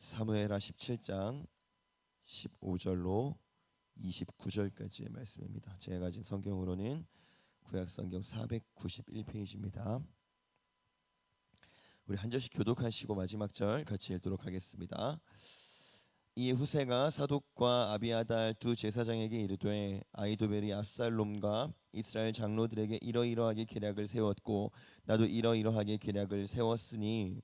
사무엘하 17장 15절로 29절까지의 말씀입니다. 제가 가진 성경으로는 구약성경 491페이지입니다. 우리 한 절씩 교독하시고 마지막 절 같이 읽도록 하겠습니다. 이에 후세가 사독과 아비아달 두 제사장에게 이르되 아히도벨이 압살롬과 이스라엘 장로들에게 이러이러하게 계략을 세웠고 나도 이러이러하게 계략을 세웠으니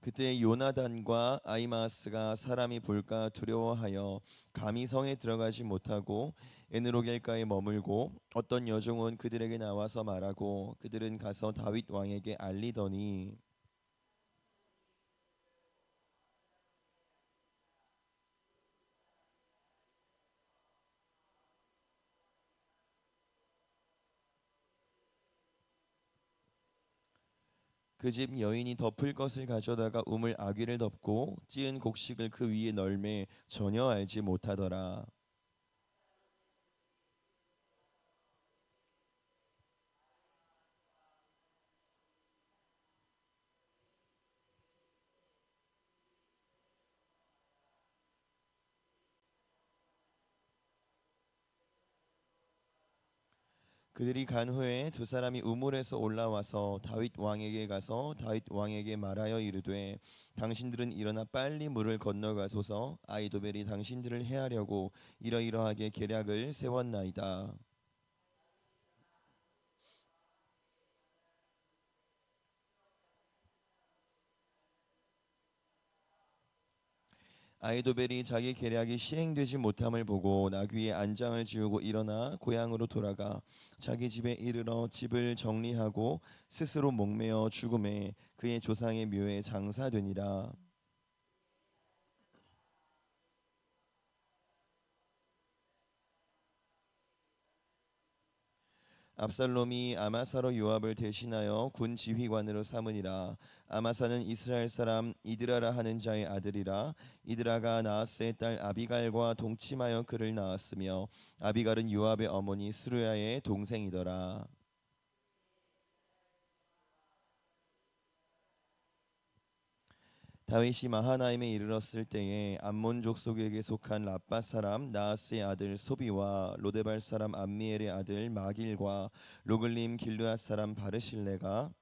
그때 요나단과 아히마아스가 사람이 볼까 두려워하여 감히 성에 들어가지 못하고 에느로겔가에 머물고 어떤 여종은 그들에게 나와서 말하고 그들은 가서 다윗 왕에게 알리더니 그 집 여인이 덮을 것을 가져다가 우물 아귀를 덮고 찌은 곡식을 그 위에 널매 전혀 알지 못하더라. 그들이 간 후에 두 사람이 우물에서 올라와서 다윗 왕에게 가서 다윗 왕에게 말하여 이르되 당신들은 일어나 빨리 물을 건너가소서 아히도벨이 당신들을 해하려고 이러이러하게 계략을 세웠나이다. 아히도벨이 자기 계략이 시행되지 못함을 보고 나귀의 안장을 지우고 일어나 고향으로 돌아가 자기 집에 이르러 집을 정리하고 스스로 목매어 죽음에 그의 조상의 묘에 장사되니라. 압살롬이 아마사로 요압을 대신하여 군 지휘관으로 삼으니라. 아마사는 이스라엘 사람 이드라라 하는 자의 아들이라. 이드라가 나하스의 딸 아비갈과 동침하여 그를 낳았으며 아비갈은 요압의 어머니 스루야의 동생이더라. 다윗이 마하나임에 이르렀을 때에 암몬 족속에게 속한 라빠 사람 나하스의 아들 소비와 로데발 사람 암미엘의 아들 마길과 로글림 길르앗 사람 바르실레가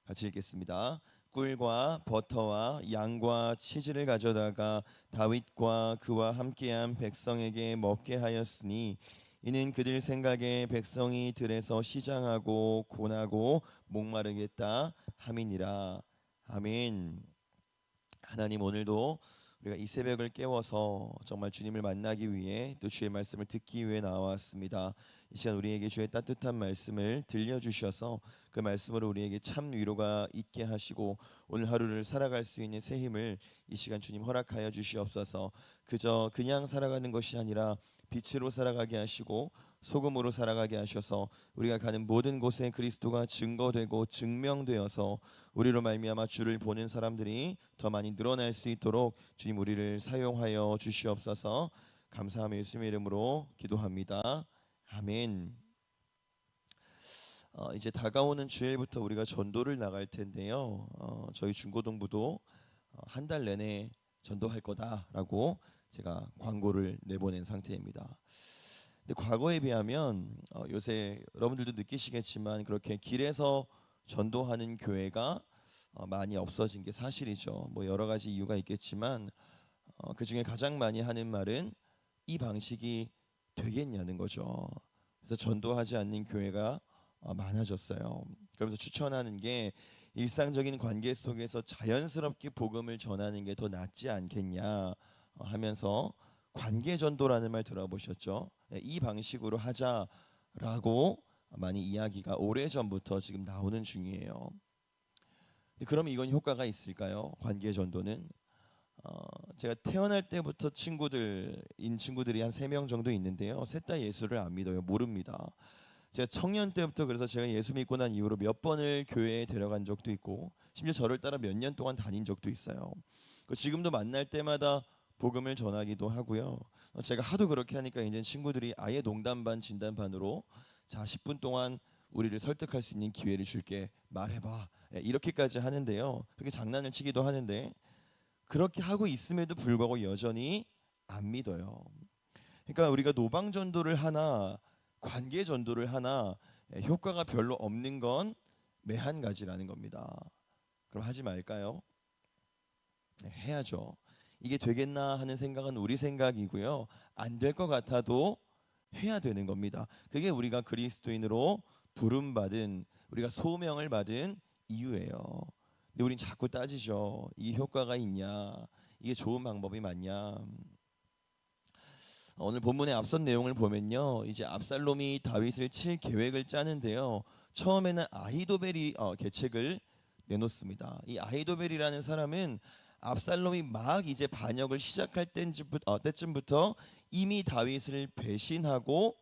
같이 읽겠습니다. 꿀과 버터와 양과 치즈를 가져다가 다윗과 그와 함께한 백성에게 먹게 하였으니 이는 그들 생각에 백성이 들에서 시장하고 고나고 목마르겠다 함이니라. 아멘. 하나님, 오늘도 우리가 이 새벽을 깨워서 정말 주님을 만나기 위해 또 주의 말씀을 듣기 위해 나왔습니다. 이 시간 우리에게 주의 따뜻한 말씀을 들려주셔서 그 말씀으로 우리에게 참 위로가 있게 하시고 오늘 하루를 살아갈 수 있는 새 힘을 이 시간 주님 허락하여 주시옵소서. 그저 그냥 살아가는 것이 아니라 빛으로 살아가게 하시고 소금으로 살아가게 하셔서 우리가 가는 모든 곳에 그리스도가 증거되고 증명되어서 우리로 말미암아 주를 보는 사람들이 더 많이 늘어날 수 있도록 주님 우리를 사용하여 주시옵소서. 감사하며 예수님의 이름으로 기도합니다. 아멘. 이제 다가오는 주일부터 우리가 전도를 나갈 텐데요. 저희 중고등부도 한 달 내내 전도할 거다라고 제가 광고를 내보낸 상태입니다. 근데 과거에 비하면 요새 여러분들도 느끼시겠지만 그렇게 길에서 전도하는 교회가 많이 없어진 게 사실이죠. 뭐 여러 가지 이유가 있겠지만 그 중에 가장 많이 하는 말은 이 방식이 되겠냐는 거죠. 그래서 전도하지 않는 교회가 많아졌어요. 그러면서 추천하는 게 일상적인 관계 속에서 자연스럽게 복음을 전하는 게 더 낫지 않겠냐 하면서 관계 전도라는 말 들어보셨죠? 이 방식으로 하자라고 많이 이야기가 오래전부터 지금 나오는 중이에요. 그럼 이건 효과가 있을까요? 관계 전도는 제가 태어날 때부터 친구들이 한 3명 정도 있는데요. 셋 다 예수를 안 믿어요. 모릅니다. 제가 청년 때부터 그래서 제가 예수 믿고 난 이후로 몇 번을 교회에 데려간 적도 있고 심지어 저를 따라 몇 년 동안 다닌 적도 있어요. 지금도 만날 때마다 복음을 전하기도 하고요. 제가 하도 그렇게 하니까 이제 친구들이 아예 농담 반 진담 반으로 자 10분 동안 우리를 설득할 수 있는 기회를 줄게 말해봐 이렇게까지 하는데요. 그렇게 장난을 치기도 하는데 그렇게 하고 있음에도 불구하고 여전히 안 믿어요. 그러니까 우리가 노방 전도를 하나 관계 전도를 하나 효과가 별로 없는 건 매한 가지라는 겁니다. 그럼 하지 말까요? 네, 해야죠. 이게 되겠나 하는 생각은 우리 생각이고요. 안 될 것 같아도 해야 되는 겁니다. 그게 우리가 그리스도인으로 부름받은 우리가 소명을 받은 이유예요. 근데 우린 자꾸 따지죠. 이게 효과가 있냐? 이게 좋은 방법이 맞냐? 오늘 본문의 앞선 내용을 보면요, 이제 압살롬이 다윗을 칠 계획을 짜는데요. 처음에는 아히도벨이 계책을 내놓습니다. 이 아히도벨이라는 사람은 압살롬이 막 이제 반역을 시작할 때쯤부터 이미 다윗을 배신하고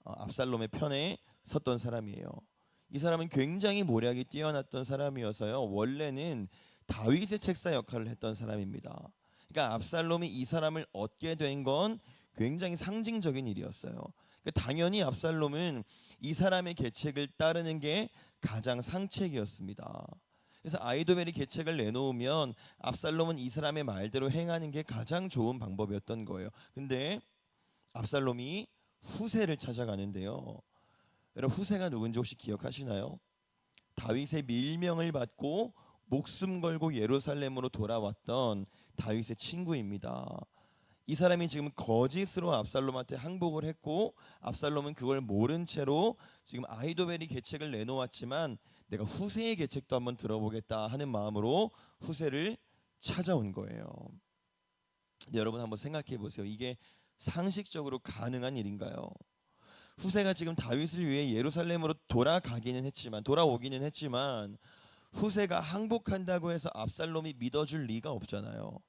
압살롬의 편에 섰던 사람이에요. 이 사람은 굉장히 모략이 뛰어났던 사람이어서요. 원래는 다윗의 책사 역할을 했던 사람입니다. 그러니까 압살롬이 이 사람을 얻게 된 건 굉장히 상징적인 일이었어요. 그러니까 당연히 압살롬은 이 사람의 계책을 따르는 게 가장 상책이었습니다. 그래서 아히도벨이 계책을 내놓으면 압살롬은 이 사람의 말대로 행하는 게 가장 좋은 방법이었던 거예요. 근데 압살롬이 후세를 찾아가는데요. 여러분 후세가 누군지 혹시 기억하시나요? 다윗의 밀명을 받고 목숨 걸고 예루살렘으로 돌아왔던 다윗의 친구입니다. 이 사람이 지금 거짓으로 압살롬한테 항복을 했고 압살롬은 그걸 모른 채로 지금 아히도벨이 계책을 내놓았지만 내가 후세의 계책도 한번 들어보겠다 하는 마음으로 후세를 찾아온 거예요. 여러분 한번 생각해 보세요. 이게 상식적으로 가능한 일인가요? 후세가 지금 다윗을 위해 예루살렘으로 돌아오기는 했지만 후세가 항복한다고 해서 압살롬이 믿어줄 리가 없잖아요.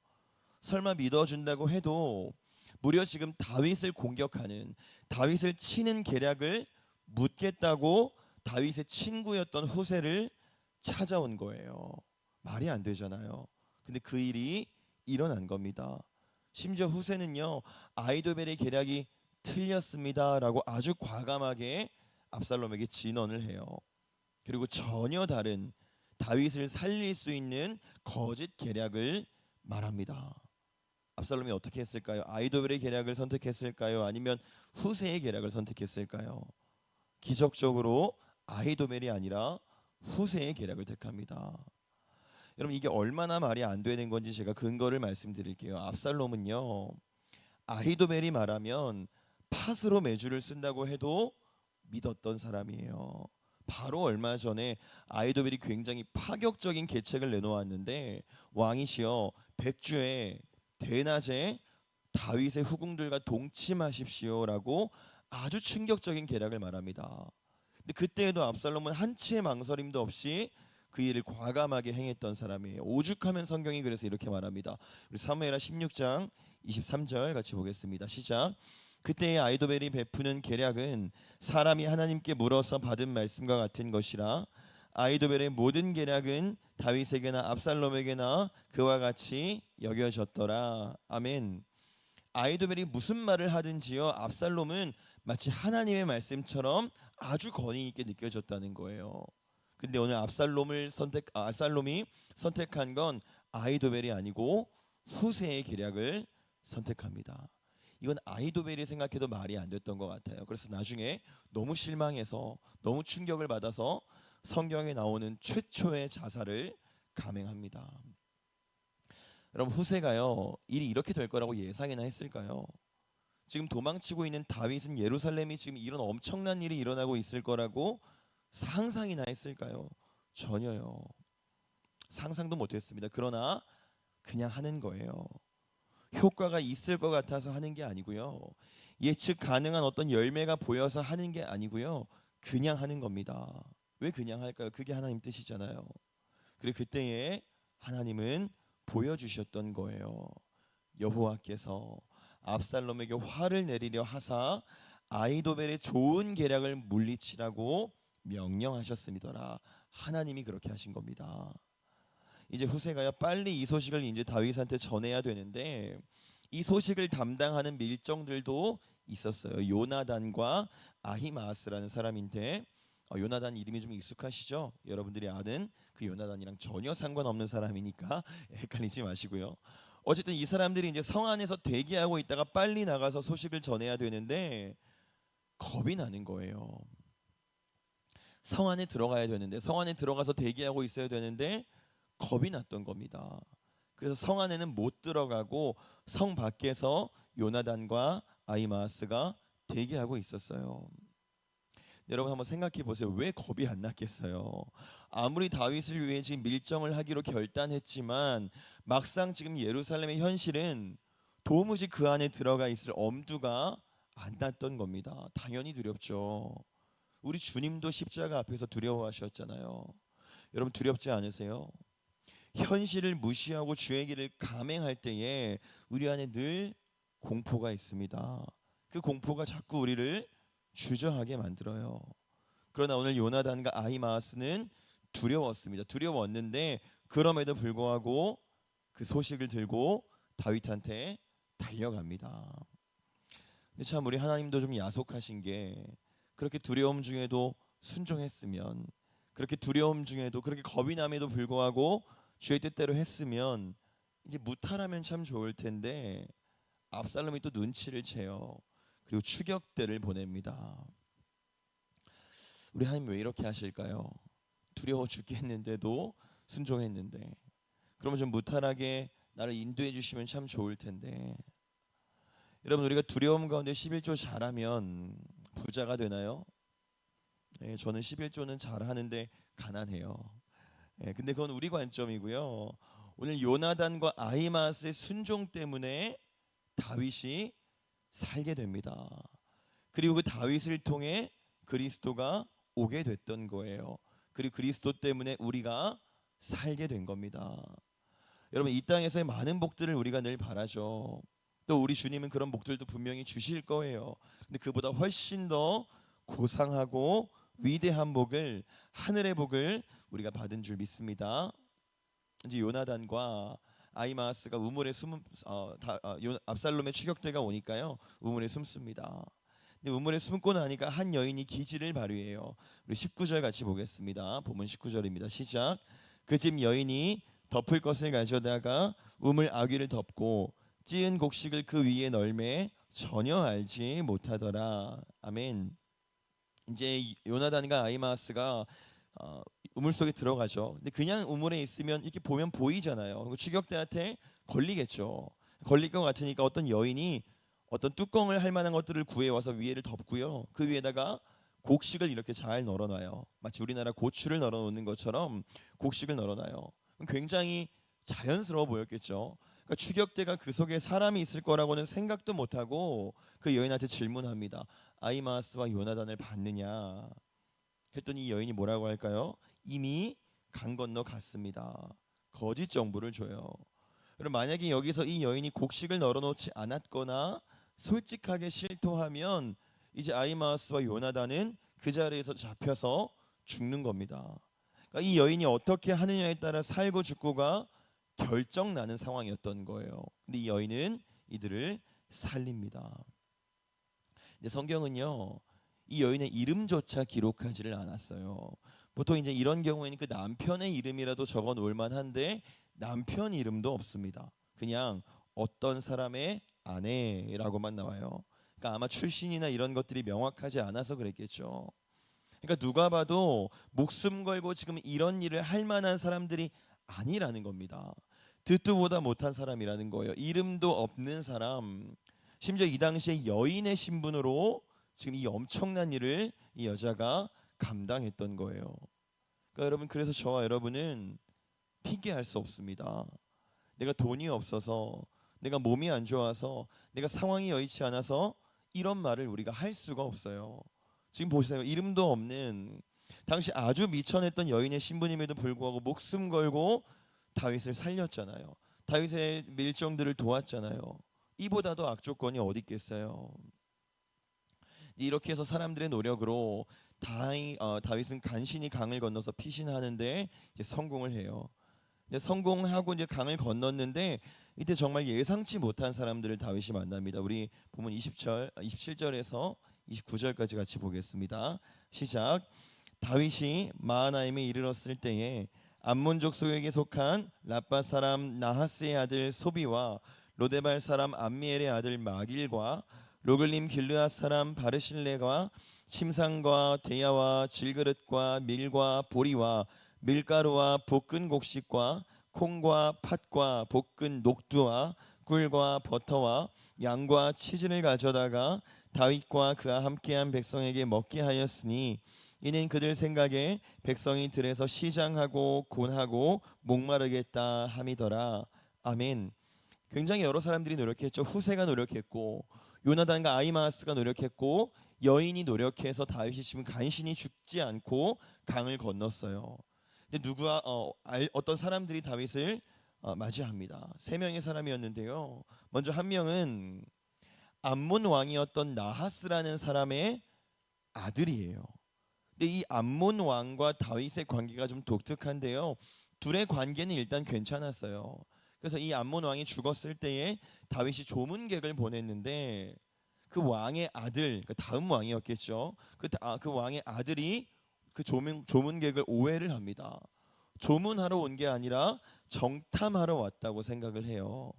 설마 믿어준다고 해도 무려 지금 다윗을 공격하는 다윗을 치는 계략을 묻겠다고 다윗의 친구였던 후세를 찾아온 거예요. 말이 안 되잖아요. 근데 그 일이 일어난 겁니다. 심지어 후세는요 아히도벨의 계략이 틀렸습니다라고 아주 과감하게 압살롬에게 진언을 해요. 그리고 전혀 다른 다윗을 살릴 수 있는 거짓 계략을 말합니다. 압살롬이 어떻게 했을까요? 아히도벨의 계략을 선택했을까요? 아니면 후세의 계략을 선택했을까요? 기적적으로 아히도벨이 아니라 후세의 계략을 택합니다. 여러분 이게 얼마나 말이 안 되는 건지 제가 근거를 말씀드릴게요. 압살롬은요 아히도벨이 말하면 팥으로 메주를 쓴다고 해도 믿었던 사람이에요. 바로 얼마 전에 아히도벨이 굉장히 파격적인 계책을 내놓았는데 왕이시여 백주에 대낮에 다윗의 후궁들과 동침하십시오라고 아주 충격적인 계략을 말합니다. 근데 그때에도 압살롬은 한치의 망설임도 없이 그 일을 과감하게 행했던 사람이에요. 오죽하면 성경이 그래서 이렇게 말합니다. 우리 사무엘하 16장 23절 같이 보겠습니다. 시작. 그때의 아히도벨이 베푸는 계략은 사람이 하나님께 물어서 받은 말씀과 같은 것이라 아히도벨의 모든 계략은 다윗에게나 압살롬에게나 그와 같이 여겨졌더라. 아멘. 아히도벨이 무슨 말을 하든지요 압살롬은 마치 하나님의 말씀처럼 아주 권위 있게 느껴졌다는 거예요. 근데 오늘 압살롬이 선택한 건 아히도벨이 아니고 후세의 계략을 선택합니다. 이건 아히도벨이 생각해도 말이 안 됐던 것 같아요. 그래서 나중에 너무 실망해서 너무 충격을 받아서 성경에 나오는 최초의 자살을 감행합니다. 여러분 후세가요 일이 이렇게 될 거라고 예상이나 했을까요? 지금 도망치고 있는 다윗은 예루살렘이 지금 이런 엄청난 일이 일어나고 있을 거라고 상상이나 했을까요? 전혀요. 상상도 못했습니다. 그러나 그냥 하는 거예요. 효과가 있을 것 같아서 하는 게 아니고요. 예측 가능한 어떤 열매가 보여서 하는 게 아니고요. 그냥 하는 겁니다. 왜 그냥 할까요? 그게 하나님 뜻이잖아요. 그리고 그때에 하나님은 보여주셨던 거예요. 여호와께서 압살롬에게 화를 내리려 하사 아이도벨의 좋은 계략을 물리치라고 명령하셨음이더라. 하나님이 그렇게 하신 겁니다. 이제 후세가야 빨리 이 소식을 이제 다윗한테 전해야 되는데 이 소식을 담당하는 밀정들도 있었어요. 요나단과 아히마아스라는 사람인데 요나단 이름이 좀 익숙하시죠? 여러분들이 아는 그 요나단이랑 전혀 상관없는 사람이니까 헷갈리지 마시고요. 어쨌든 이 사람들이 이제 성 안에서 대기하고 있다가 빨리 나가서 소식을 전해야 되는데 겁이 나는 거예요. 성 안에 들어가야 되는데 성 안에 들어가서 대기하고 있어야 되는데 겁이 났던 겁니다. 그래서 성 안에는 못 들어가고 성 밖에서 요나단과 아히마아스가 대기하고 있었어요. 여러분 한번 생각해 보세요. 왜 겁이 안 났겠어요? 아무리 다윗을 위해 지금 밀정을 하기로 결단했지만 막상 지금 예루살렘의 현실은 도무지 그 안에 들어가 있을 엄두가 안 났던 겁니다. 당연히 두렵죠. 우리 주님도 십자가 앞에서 두려워하셨잖아요. 여러분 두렵지 않으세요? 현실을 무시하고 주의 길을 감행할 때에 우리 안에 늘 공포가 있습니다. 그 공포가 자꾸 우리를 주저하게 만들어요. 그러나 오늘 요나단과 아히마아스는 두려웠습니다. 두려웠는데 그럼에도 불구하고 그 소식을 들고 다윗한테 달려갑니다. 근데 참 우리 하나님도 좀 야속하신 게 그렇게 두려움 중에도 순종했으면, 그렇게 두려움 중에도 그렇게 겁이 남에도 불구하고 주의 뜻대로 했으면 이제 무탈하면 참 좋을 텐데 압살롬이 또 눈치를 채요. 그리고 추격대를 보냅니다. 우리 하나님 왜 이렇게 하실까요? 두려워 죽겠는데도 순종했는데. 그러면 좀 무탈하게 나를 인도해 주시면 참 좋을 텐데. 여러분 우리가 두려움 가운데 11조 잘하면 부자가 되나요? 네, 저는 11조는 잘하는데 가난해요. 네, 근데 그건 우리 관점이고요. 오늘 요나단과 아히마스의 순종 때문에 다윗이 살게 됩니다. 그리고 그 다윗을 통해 그리스도가 오게 됐던 거예요. 그리고 그리스도 때문에 우리가 살게 된 겁니다. 여러분 이 땅에서의 많은 복들을 우리가 늘 바라죠. 또 우리 주님은 그런 복들도 분명히 주실 거예요. 근데 그보다 훨씬 더 고상하고 위대한 복을, 하늘의 복을 우리가 받은 줄 믿습니다. 이제 요나단과 아히마아스가 우물에 압살롬의 추격대가 오니까요 우물에 숨습니다. 근데 우물에 숨고 나니까 한 여인이 기지를 발휘해요. 우리 19절 같이 보겠습니다. 본문 19절입니다. 시작. 그 집 여인이 덮을 것을 가져다가 우물 아귀를 덮고 찌은 곡식을 그 위에 널매 전혀 알지 못하더라. 아멘. 이제 요나단과 아히마아스가 우물 속에 들어가죠. 근데 그냥 우물에 있으면 이렇게 보면 보이잖아요. 추격대한테 걸리겠죠. 걸릴 것 같으니까 어떤 여인이 어떤 뚜껑을 할 만한 것들을 구해와서 위에를 덮고요. 그 위에다가 곡식을 이렇게 잘 널어놔요. 마치 우리나라 고추를 널어놓는 것처럼 곡식을 널어놔요. 굉장히 자연스러워 보였겠죠. 그러니까 추격대가 그 속에 사람이 있을 거라고는 생각도 못하고 그 여인한테 질문합니다. 아히마아스와 요나단을 봤느냐? 했더니 이 여인이 뭐라고 할까요? 이미 강 건너 갔습니다. 거짓 정보를 줘요. 그럼 만약에 여기서 이 여인이 곡식을 널어놓지 않았거나 솔직하게 실토하면 이제 아히마아스와 요나단은 그 자리에서 잡혀서 죽는 겁니다. 그러니까 이 여인이 어떻게 하느냐에 따라 살고 죽고가 결정나는 상황이었던 거예요. 근데 이 여인은 이들을 살립니다. 근데 성경은요 이 여인의 이름조차 기록하지를 않았어요. 보통 이제 이런 경우에는 그 남편의 이름이라도 적어 놓을 만한데 남편 이름도 없습니다. 그냥 어떤 사람의 아내라고만 나와요. 그러니까 아마 출신이나 이런 것들이 명확하지 않아서 그랬겠죠. 그러니까 누가 봐도 목숨 걸고 지금 이런 일을 할 만한 사람들이 아니라는 겁니다. 듣도 보다 못한 사람이라는 거예요. 이름도 없는 사람, 심지어 이 당시에 여인의 신분으로 지금 이 엄청난 일을 이 여자가 감당했던 거예요. 그러니까 여러분 그래서 저와 여러분은 핑계할 수 없습니다. 내가 돈이 없어서, 내가 몸이 안 좋아서, 내가 상황이 여의치 않아서 이런 말을 우리가 할 수가 없어요. 지금 보세요. 이름도 없는 당시 아주 미천했던 여인의 신분임에도 불구하고 목숨 걸고 다윗을 살렸잖아요. 다윗의 밀정들을 도왔잖아요. 이보다도 악조건이 어디 있겠어요. 이렇게 해서 사람들의 노력으로 다윗은 간신히 강을 건너서 피신하는데 이제 성공을 해요. 이제 성공하고 이제 강을 건넜는데 이때 정말 예상치 못한 사람들을 다윗이 만납니다. 우리 보면 27절에서 29절까지 같이 보겠습니다. 시작. 다윗이 마하나임에 이르렀을 때에 암몬 족속에게 속한 라빠 사람 나하스의 아들 소비와 로데발 사람 암미엘의 아들 마길과 로글림 길르앗 사람 바르실레가 침상과 대야와 질그릇과 밀과 보리와 밀가루와 볶은 곡식과 콩과 팥과 볶은 녹두와 꿀과 버터와 양과 치즈를 가져다가 다윗과 그와 함께한 백성에게 먹게 하였으니 이는 그들 생각에 백성이 들에서 시장하고 곤하고 목마르겠다 함이더라. 아멘. 굉장히 여러 사람들이 노력했죠. 후세가 노력했고 요나단과 아히마아스가 노력했고 여인이 노력해서 다윗이 지금 간신히 죽지 않고 강을 건넜어요. 근데 어떤 사람들이 다윗을 맞이합니다. 세 명의 사람이었는데요. 먼저 한 명은 암몬 왕이었던 나하스라는 사람의 아들이에요. 근데 이 암몬 왕과 다윗의 관계가 좀 독특한데요. 둘의 관계는 일단 괜찮았어요. 그래서 이 암몬 왕이 죽었을 때에 다윗이 조문객을 보냈는데 그 왕의 아들, 그 다음 왕이었겠죠. 그 왕의 아들이 그 조문객을 오해를 합니다. 조문하러 온 게 아니라 정탐하러 왔다고 생각을 해요.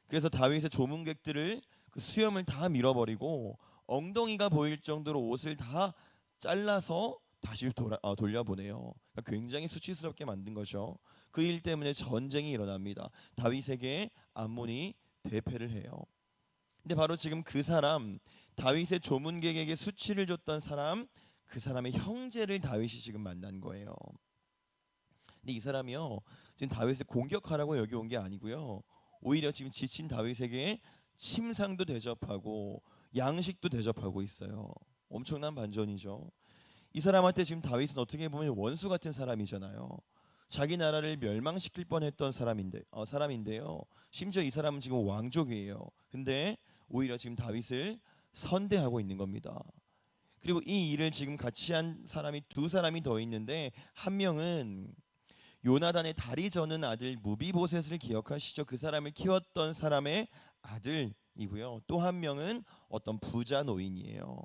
그래서 다윗의 조문객들을 그 수염을 다 밀어버리고 엉덩이가 보일 정도로 옷을 다 잘라서 다시 돌려보내요. 그러니까 굉장히 수치스럽게 만든 거죠. 그 일 때문에 전쟁이 일어납니다. 다윗에게 암몬이 대패를 해요. 근데 바로 지금 그 사람, 다윗의 조문객에게 수치를 줬던 사람, 그 사람의 형제를 다윗이 지금 만난 거예요. 근데 이 사람이요, 지금 다윗을 공격하라고 여기 온 게 아니고요, 오히려 지금 지친 다윗에게 침상도 대접하고 양식도 대접하고 있어요. 엄청난 반전이죠. 이 사람한테 지금 다윗은 어떻게 보면 원수 같은 사람이잖아요. 자기 나라를 멸망시킬 뻔했던 사람인데요. 심지어 이 사람은 지금 왕족이에요. 근데 오히려 지금 다윗을 선대하고 있는 겁니다. 그리고 이 일을 지금 같이 한 사람이 두 사람이 더 있는데, 한 명은 요나단의 다리 저는 아들 무비보셋을 기억하시죠? 그 사람을 키웠던 사람의 아들이고요. 또 한 명은 어떤 부자 노인이에요.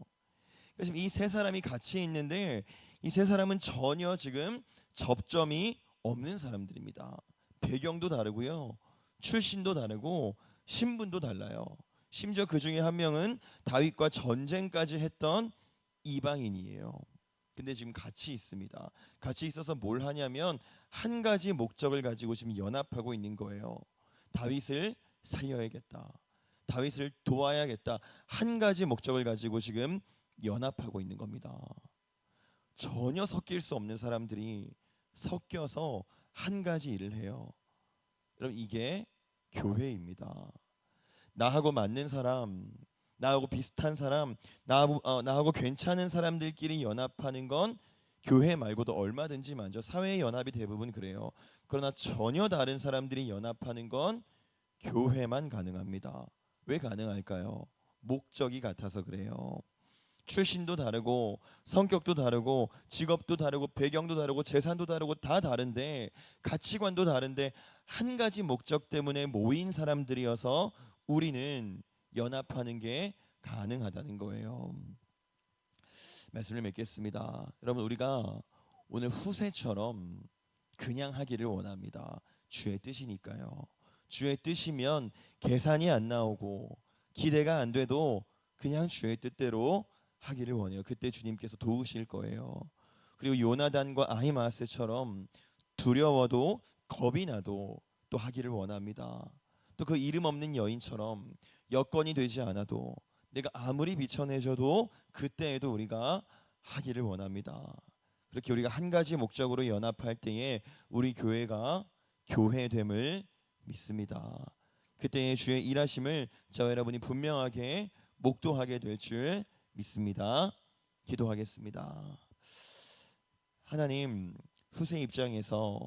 그래서 이 세 사람이 같이 있는데 이 세 사람은 전혀 지금 접점이 없는 사람들입니다. 배경도 다르고요, 출신도 다르고 신분도 달라요. 심지어 그 중에 한 명은 다윗과 전쟁까지 했던 이방인이에요. 근데 지금 같이 있습니다. 같이 있어서 뭘 하냐면 한 가지 목적을 가지고 지금 연합하고 있는 거예요. 다윗을 살려야겠다. 다윗을 도와야겠다. 한 가지 목적을 가지고 지금 연합하고 있는 겁니다. 전혀 섞일 수 없는 사람들이 섞여서 한 가지 일을 해요. 여러분, 이게 교회입니다. 나하고 맞는 사람, 나하고 비슷한 사람, 나하고 괜찮은 사람들끼리 연합하는 건 교회 말고도 얼마든지 많죠. 사회의 연합이 대부분 그래요. 그러나 전혀 다른 사람들이 연합하는 건 교회만 가능합니다. 왜 가능할까요? 목적이 같아서 그래요. 출신도 다르고 성격도 다르고 직업도 다르고 배경도 다르고 재산도 다르고 다 다른데, 가치관도 다른데 한 가지 목적 때문에 모인 사람들이어서 우리는 연합하는 게 가능하다는 거예요. 말씀을 맺겠습니다. 여러분, 우리가 오늘 후세처럼 그냥 하기를 원합니다. 주의 뜻이니까요. 주의 뜻이면 계산이 안 나오고 기대가 안 돼도 그냥 주의 뜻대로 하기를 원해요. 그때 주님께서 도우실 거예요. 그리고 요나단과 아히마아스처럼 두려워도 겁이 나도 또 하기를 원합니다. 또 그 이름 없는 여인처럼 여건이 되지 않아도 내가 아무리 비춰내줘도 그때에도 우리가 하기를 원합니다. 그렇게 우리가 한 가지 목적으로 연합할 때에 우리 교회가 교회됨을 믿습니다. 그때의 주의 일하심을 저와 여러분이 분명하게 목도하게 될 줄 믿습니다. 기도하겠습니다. 하나님, 후세 입장에서